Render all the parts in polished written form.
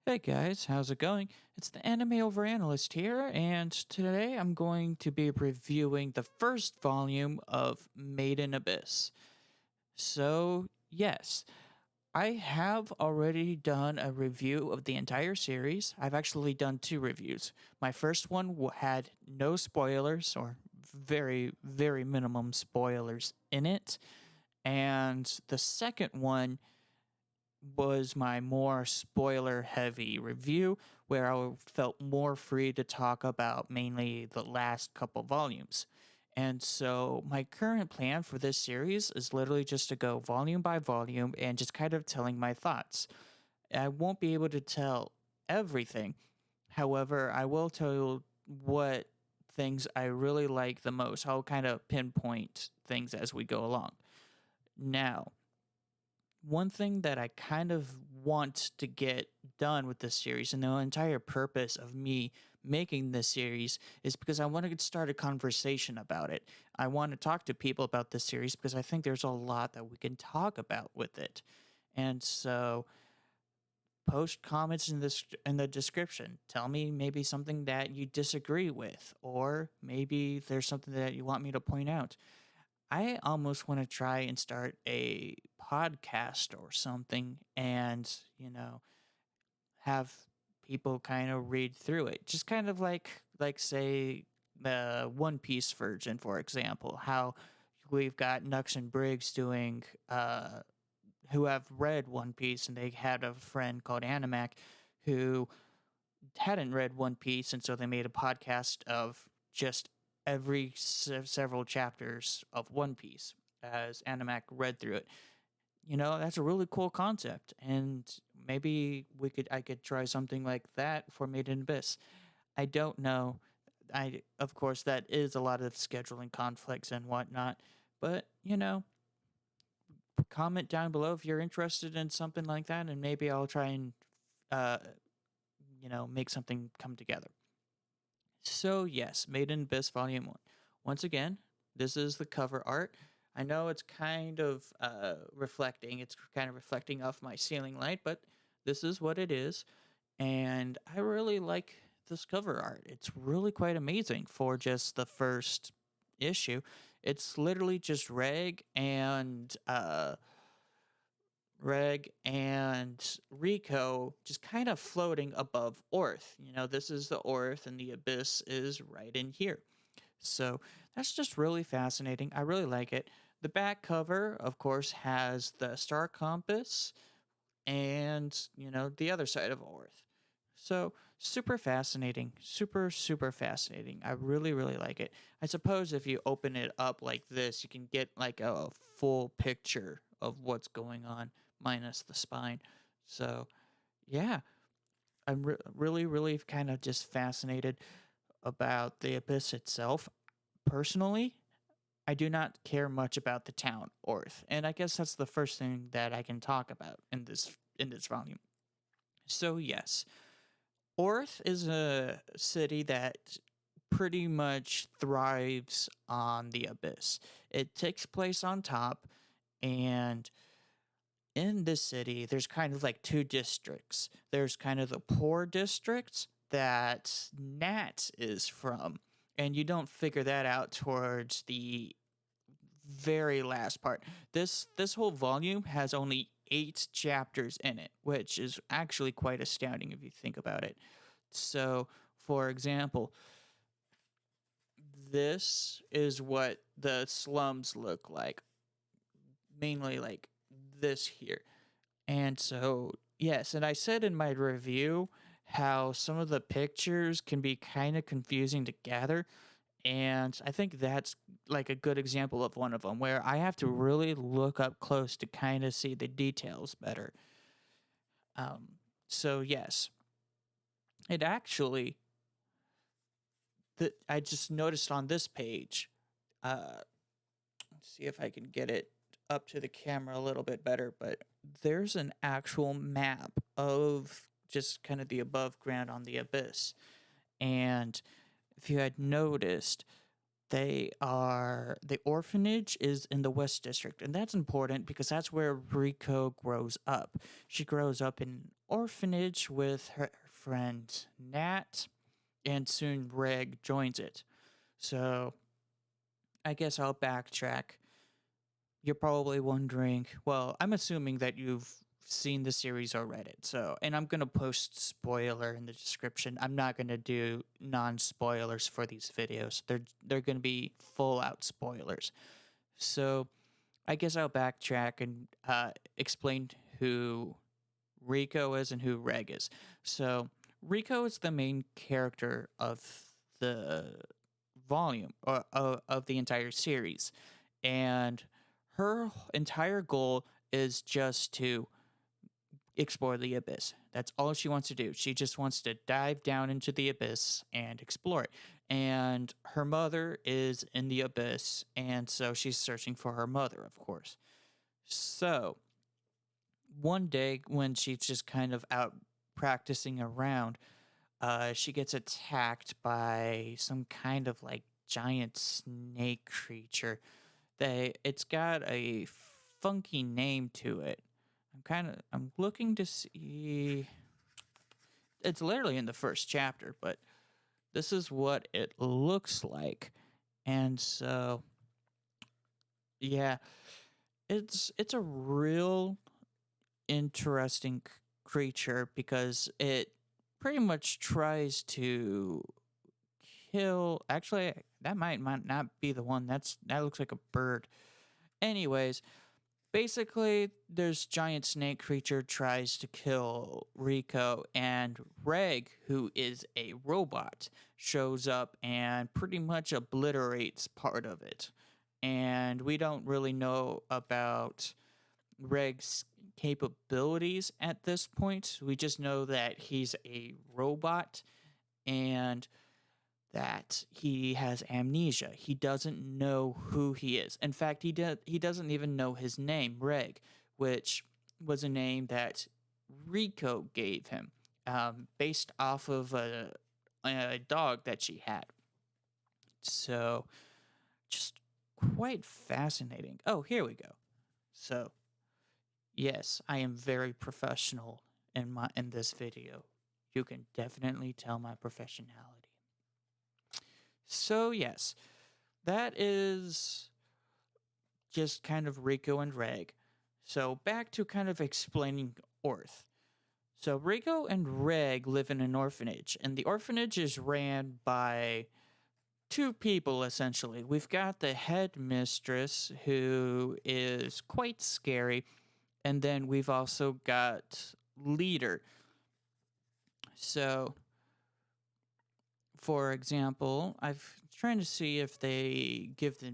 Hey guys, how's it going? It's the Anime Overanalyst here, and today I'm going to be reviewing the first volume of Made in Abyss. So, yes, I have already done a review of the entire series. I've actually done two reviews. My first one had no spoilers, or very, very minimum spoilers in it, and the second one was my more spoiler heavy review, where I felt more free to talk about mainly the last couple volumes. And so, my current plan for this series is literally just to go volume by volume and just kind of telling my thoughts. I won't be able to tell everything. However, I will tell you what things I really like the most. I'll kind of pinpoint things as we go along. Now, one thing that I kind of want to get done with this series, and the entire purpose of me making this series, is because I want to start a conversation about it. I want to talk to people about this series because I think there's a lot that we can talk about with it. And so, post comments in the description. Tell me maybe something that you disagree with, or maybe there's something that you want me to point out. I almost want to try and start a podcast or something and, have people kind of read through it. Just kind of like say the One Piece version, for example, how we've got Nux and Briggs doing who have read One Piece, and they had a friend called Animac who hadn't read One Piece, and so they made a podcast of just every several chapters of One Piece as Animac read through it. That's a really cool concept, and maybe I could try something like that for Made in Abyss. I don't know. I Of course that is a lot of scheduling conflicts and whatnot, but comment down below if you're interested in something like that, and maybe I'll try and uh, make something come together. So, yes, Made in Abyss Volume 1. Once again, this is the cover art. I know it's kind of reflecting off my ceiling light, but this is what it is. And I really like this cover art. It's really quite amazing for just the first issue. It's literally just Reg and Rico just kind of floating above Orth. This is the Orth, and the Abyss is right in here. So that's just really fascinating. I really like it. The back cover, of course, has the star compass and, the other side of Orth. So super fascinating. Super, super fascinating. I really, really like it. I suppose if you open it up like this, you can get like a full picture of what's going on, minus the spine. So, yeah, I'm really, really kind of just fascinated about the Abyss itself. Personally, I do not care much about the town Orth, and I guess that's the first thing that I can talk about in this volume. So yes, Orth is a city that pretty much thrives on the Abyss. It takes place on top, and in this city, there's kind of like two districts. There's kind of the poor district that Nat is from, and you don't figure that out towards the very last part. This whole volume has only 8 chapters in it, which is actually quite astounding if you think about it. So, for example, this is what the slums look like, mainly like this here. And so, yes, and I said in my review how some of the pictures can be kind of confusing to gather. And I think that's like a good example of one of them where I have to really look up close to kind of see the details better. So, yes, it actually, that I just noticed on this page. Let's see if I can get it up to the camera a little bit better, but there's an actual map of just kind of the above ground on the Abyss. And if you had noticed, The orphanage is in the West District, and that's important because that's where Rico grows up. She grows up in an orphanage with her friend Nat, and soon Reg joins it. So I guess I'll backtrack. You're probably wondering, well, I'm assuming that you've seen the series or read it. So, and I'm going to post spoiler in the description. I'm not going to do non-spoilers for these videos. They're going to be full out spoilers. So, I guess I'll backtrack and explain who Rico is and who Reg is. So, Rico is the main character of the volume or of the entire series, and her entire goal is just to explore the abyss. That's all she wants to do. She just wants to dive down into the abyss and explore it. And her mother is in the abyss, and so she's searching for her mother, of course. So one day, when she's just kind of out practicing around, she gets attacked by some kind of like giant snake creature. It's got a funky name to it. I'm looking to see. It's literally in the first chapter, but this is what it looks like. And so yeah, it's a real interesting creature because it pretty much tries to kill. Actually, that might not be the one. That looks like a bird. Anyways, basically, there's giant snake creature tries to kill Rico, and Reg, who is a robot, shows up and pretty much obliterates part of it. And we don't really know about Reg's capabilities at this point. We just know that he's a robot and that he has amnesia. He doesn't know who he is. In fact, he doesn't even know his name, Reg, which was a name that Rico gave him, based off of a dog that she had. So, just quite fascinating. Oh, here we go. So, yes, I am very professional in this video. You can definitely tell my professionality. So, yes, that is just kind of Rico and Reg. So, back to kind of explaining Orth. So, Rico and Reg live in an orphanage, and the orphanage is ran by two people essentially. We've got the headmistress, who is quite scary, and then we've also got Leader. So, for example, I've trying to see if they give the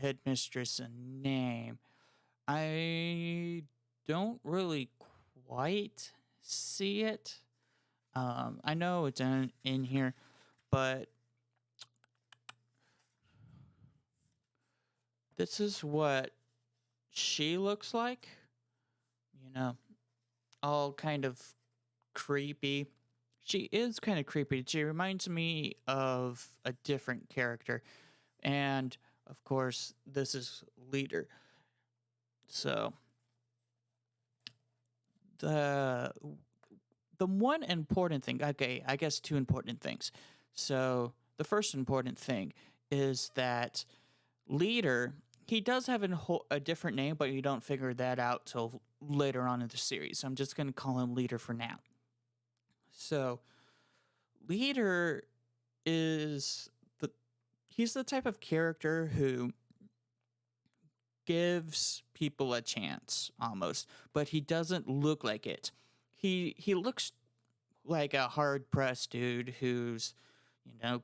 headmistress a name. I don't really quite see it. I know it's in here, but this is what she looks like. You know, all kind of creepy. She is kind of creepy. She reminds me of a different character. And of course, this is Leader. So the one important thing, okay, I guess two important things. So the first important thing is that Leader, he does have a different name, but you don't figure that out till later on in the series. I'm just going to call him Leader for now. So Leader is he's the type of character who gives people a chance almost, but he doesn't look like it. He looks like a hard pressed dude who's,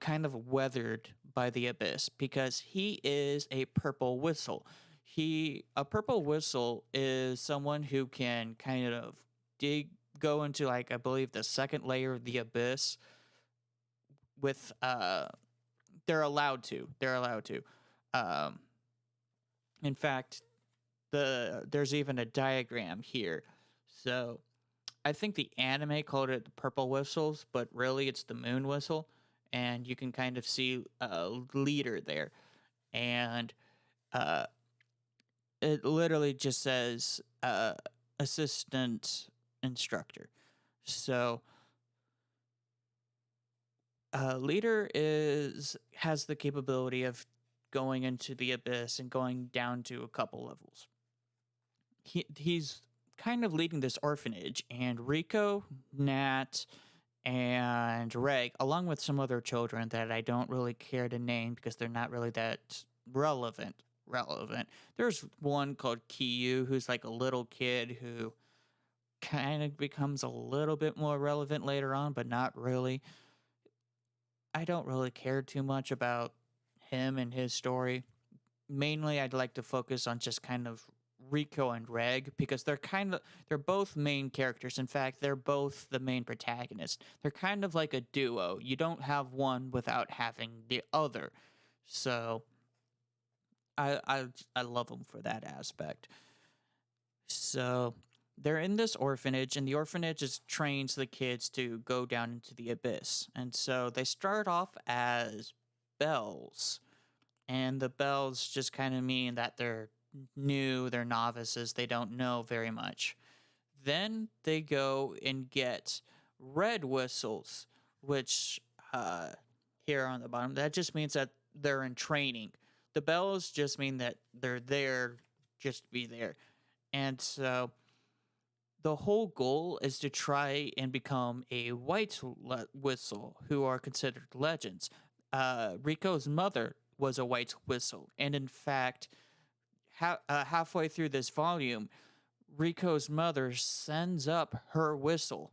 kind of weathered by the abyss because he is a purple whistle. A purple whistle is someone who can kind of go into, like, I believe the second layer of the abyss with they're allowed to. Um in fact, there's even a diagram here. So I think the anime called it the purple whistles, but really it's the moon whistle. and you can kind of see a leader there, and uh, it literally just says assistant instructor. So leader is has the capability of going into the abyss and going down to a couple levels. He's kind of leading this orphanage, and Rico, Nat, and Reg, along with some other children that I don't really care to name because they're not really that relevant. Relevant. There's one called Kiyu, who's like a little kid who kind of becomes a little bit more relevant later on, but not really. I don't really care too much about him and his story. Mainly, I'd like to focus on just kind of Rico and Reg because they're both main characters. In fact, they're both the main protagonists. They're kind of like a duo. You don't have one without having the other. So I love them for that aspect. So they're in this orphanage, and the orphanage trains the kids to go down into the abyss. And so they start off as bells, and the bells just kind of mean that they're new, they're novices, they don't know very much. Then they go and get red whistles, which here on the bottom, that just means that they're in training. The bells just mean that they're there just to be there. And so the whole goal is to try and become a whistle, who are considered legends. Rico's mother was a white whistle, and in fact, halfway through this volume, Rico's mother sends up her whistle,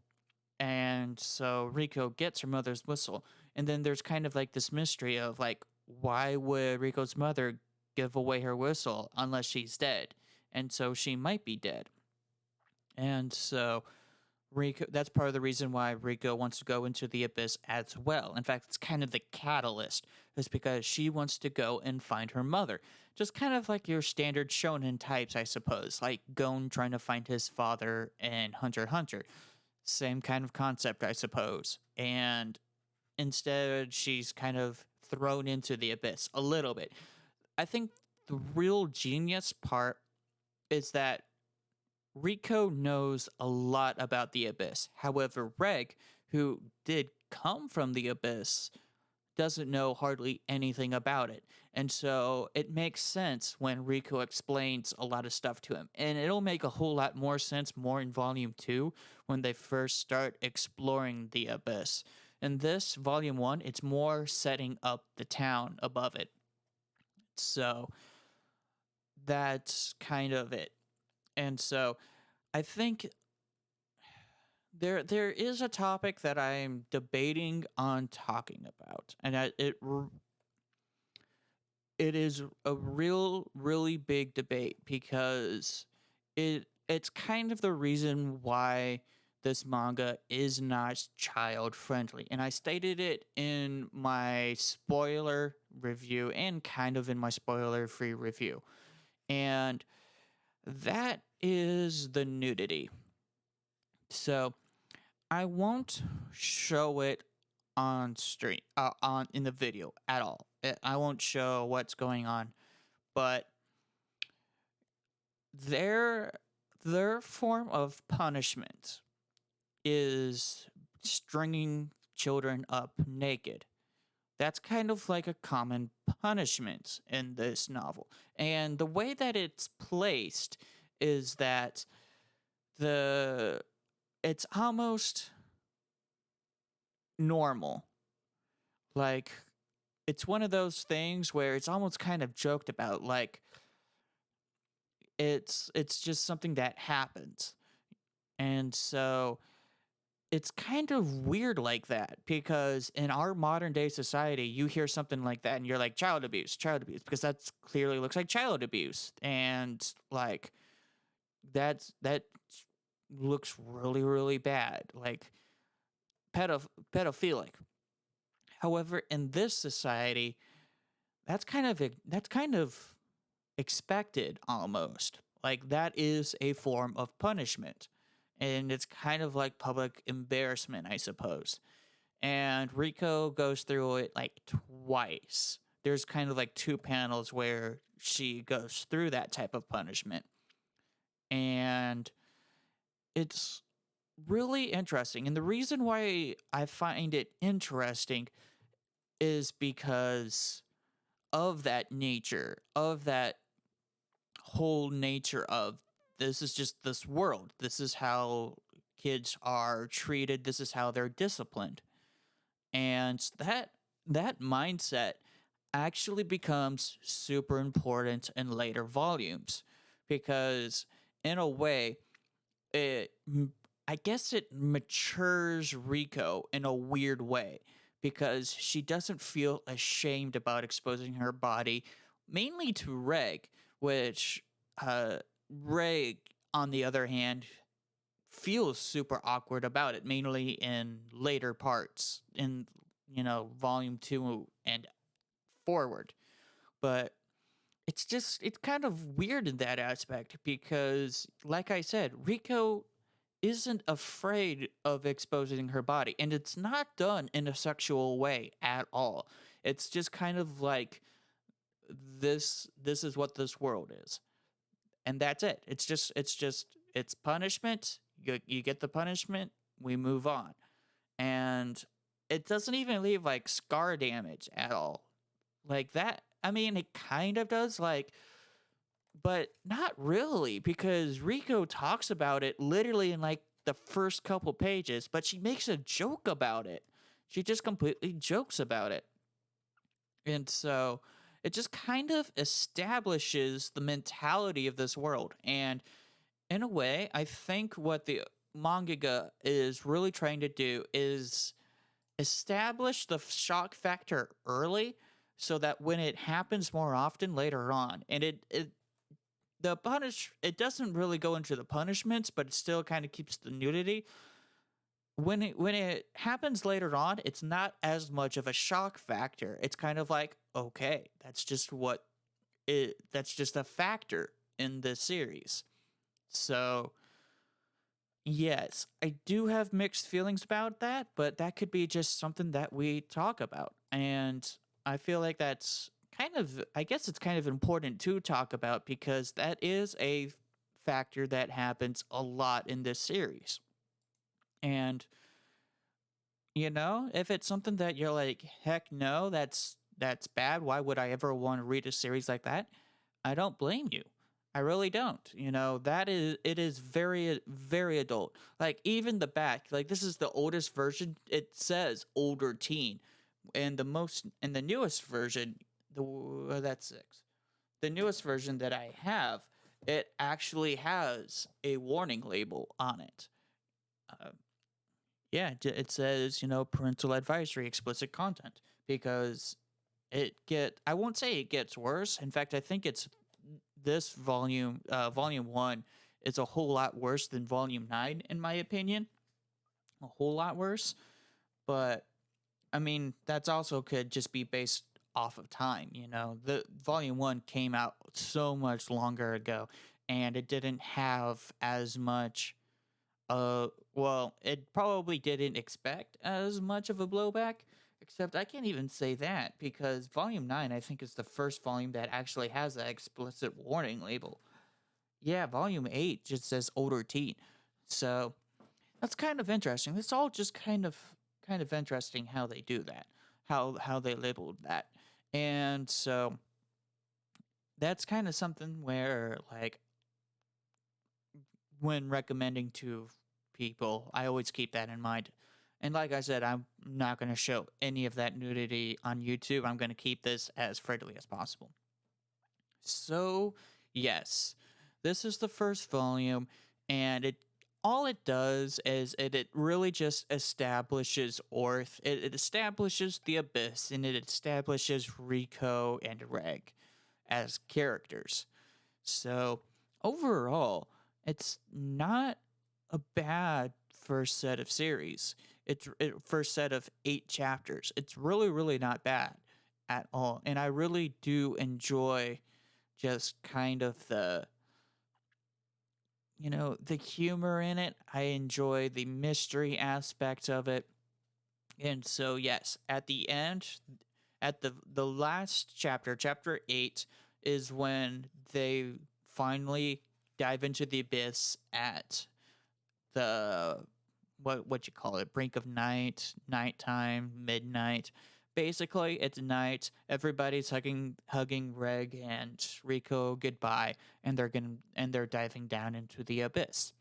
and so Rico gets her mother's whistle. And then there's kind of like this mystery of like, why would Rico's mother give away her whistle unless she's dead? And so she might be dead. And so Rico, that's part of the reason why Rico wants to go into the abyss as well. In fact, it's kind of the catalyst, is because she wants to go and find her mother. Just kind of like your standard shonen types, I suppose, like Gon trying to find his father in Hunter x Hunter. Same kind of concept, I suppose. And instead, she's kind of thrown into the abyss a little bit. I think the real genius part is that Rico knows a lot about the Abyss. However, Reg, who did come from the Abyss, doesn't know hardly anything about it. And so it makes sense when Rico explains a lot of stuff to him. And it'll make a whole lot more sense more in Volume 2 when they first start exploring the Abyss. In this, Volume 1, it's more setting up the town above it. So that's kind of it. And so I think there is a topic that I'm debating on talking about, and it is a really big debate because it's kind of the reason why this manga is not child friendly, and I stated it in my spoiler review and kind of in my spoiler free review, and that is the nudity. So I won't show it on stream on in the video at all. I won't show what's going on, but their their form of punishment is stringing children up naked. That's kind of like a common punishment in this novel. And the way that it's placed is that the it's almost normal. Like it's one of those things where it's almost kind of joked about, like it's just something that happens. And so it's kind of weird like that because in our modern day society, you hear something like that and you're like child abuse, because that's clearly looks like child abuse. And like that looks really bad, like pedophilic. However, in this society, that's kind of expected almost. Like that is a form of punishment. And it's kind of like public embarrassment, I suppose. and Rico goes through it like twice. There's kind of like two panels where she goes through that type of punishment. And it's really interesting. And the reason why I find it interesting is because of that nature, of that whole nature of this is just this world. This is how kids are treated. This is how they're disciplined. And that mindset actually becomes super important in later volumes because in a way it I guess it matures Rico in a weird way because she doesn't feel ashamed about exposing her body mainly to Reg, which uh Reg on the other hand feels super awkward about it, mainly in later parts in volume 2 and forward. But it's kind of weird in that aspect because like I said, Rico isn't afraid of exposing her body, and it's not done in a sexual way at all. It's just kind of like this is what this world is, and that's it. It's punishment. You get the punishment, we move on. And it doesn't even leave like scar damage at all. Like that, I mean, it kind of does, like, but not really, because Rico talks about it literally in like the first couple pages, but she makes a joke about it. She just completely jokes about it. And so it just kind of establishes the mentality of this world. And in a way, I think what the mangaka is really trying to do is establish the shock factor early so that when it happens more often later on, and it doesn't really go into the punishments, but it still kind of keeps the nudity. When it happens later on, it's not as much of a shock factor. It's kind of like, okay, that's just a factor in this series. So yes, I do have mixed feelings about that, but that could be just something that we talk about. And I feel like I guess it's kind of important to talk about because that is a factor that happens a lot in this series. And, if it's something that you're like, heck no, that's bad. Why would I ever want to read a series like that? I don't blame you. I really don't. It is very, very adult. Like, even the back, like, this is the oldest version. It says older teen. And the newest version, that's six. The newest version that I have, it actually has a warning label on it. Uh, yeah, it says, parental advisory, explicit content, because I won't say it gets worse. In fact, I think it's this volume 1 is a whole lot worse than volume 9 in my opinion. A whole lot worse, but I mean, that's also could just be based off of time, The volume 1 came out so much longer ago and it didn't have as much well, it probably didn't expect as much of a blowback, except I can't even say that because volume 9 I think is the first volume that actually has that explicit warning label. Yeah, volume 8 just says older teen. So, that's kind of interesting. It's all just kind of interesting how they do that. How they labeled that. And so that's kind of something where like when recommending to people, I always keep that in mind. And like I said, I'm not going to show any of that nudity on YouTube. I'm going to keep this as friendly as possible. So, yes, this is the first volume, and all it does is it really just establishes Orth. It establishes the Abyss, and it establishes Rico and Reg as characters. So overall, it's not a bad first set of series. First set of 8 chapters. It's really, really not bad at all, and I really do enjoy just kind of the humor in it. I enjoy the mystery aspect of it. And so yes, at the end, at the last chapter, chapter 8 is when they finally dive into the abyss at the what you call it, brink of night, nighttime, midnight. Basically, it's night. Everybody's hugging Reg and Rico goodbye, and they're diving down into the abyss.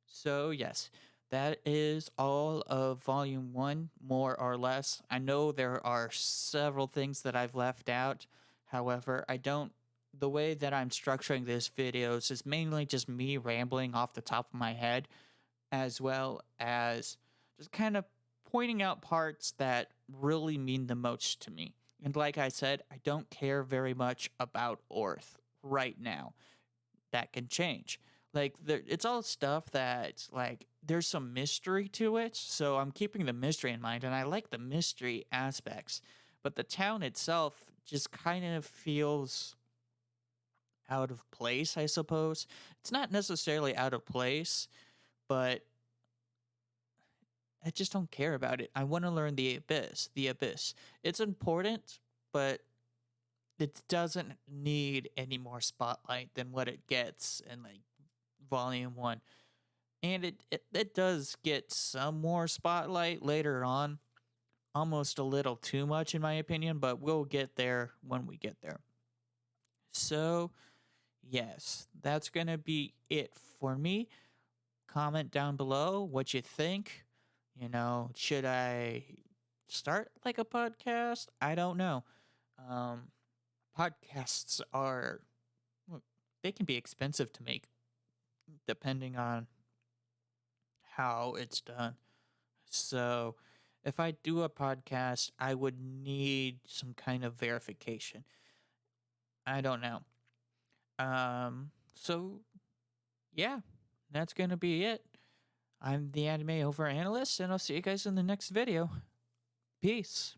So, yes, that is all of Volume 1, more or less. I know there are several things that I've left out. However, I don't. The way that I'm structuring this videos is mainly just me rambling off the top of my head, as well as just kind of pointing out parts that really mean the most to me. And like I said, I don't care very much about Orth right now. That can change. Like it's all stuff that like there's some mystery to it, so I'm keeping the mystery in mind, and I like the mystery aspects. But the town itself just kind of feels out of place, I suppose. It's not necessarily out of place, but I just don't care about it. I want to learn the abyss. The abyss. It's important, but it doesn't need any more spotlight than what it gets in like volume 1. And it does get some more spotlight later on, almost a little too much in my opinion, but we'll get there when we get there. So, yes, that's going to be it for me. Comment down below what you think. Should I start like a podcast? I don't know. Um, Podcasts are, well, they can be expensive to make depending on how it's done. So, if I do a podcast, I would need some kind of verification. I don't know. So yeah, that's going to be it. I'm the anime over analyst, and I'll see you guys in the next video. Peace.